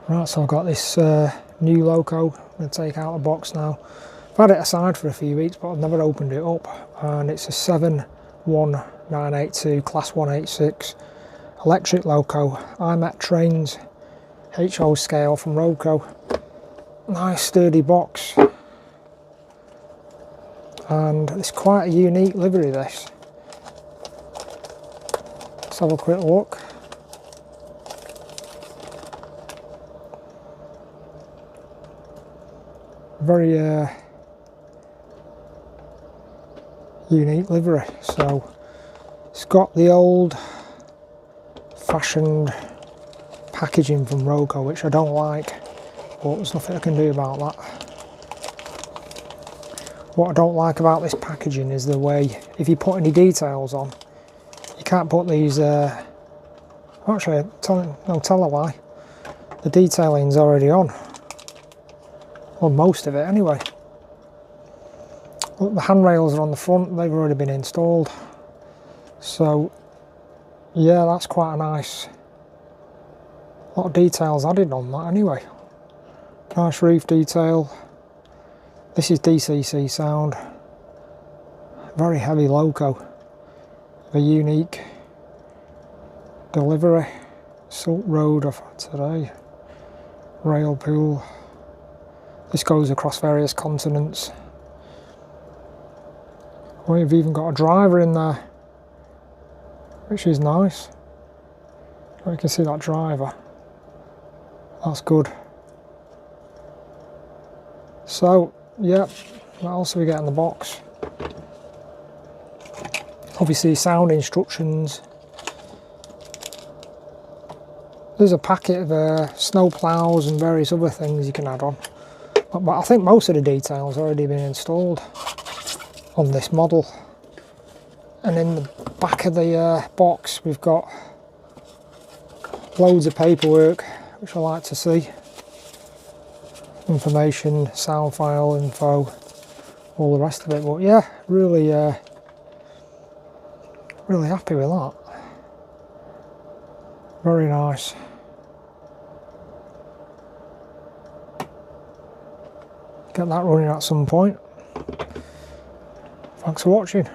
Right, so I've got this new Loco. I'm going to take out the box now. I've had it aside for a few weeks, but I've never opened it up. And it's a 71982 Class 186 electric Loco. Metrans HO scale from Roco. Nice sturdy box. And it's quite a unique livery, this. Let's have a quick look. Very unique livery. So it's got the old fashioned packaging from Roco, which I don't like, but there's nothing I can do about that. What I don't like about this packaging is the way, if you put any details on, you can't put these, actually, no, tell a lie, the detailing's already on. Well, most of it anyway. Look, the handrails are on the front, they've already been installed. So, yeah, that's quite a nice, lot of details added on that anyway. Nice roof detail. This is DCC sound. Very heavy Loco. A unique delivery. Salt Road of today. Railpool. This goes across various continents. We've even got a driver in there, which is nice. You can see that driver. That's good. So, yeah, what else do we get in the box? Obviously, sound instructions. There's a packet of snow plows and various other things you can add on. But I think most of the details have already been installed on this model. And in the back of the box we've got loads of paperwork, which I like to see. Information, sound file info, all the rest of it. But yeah, really really happy with that. Very nice. Get that running at some point. Thanks for watching.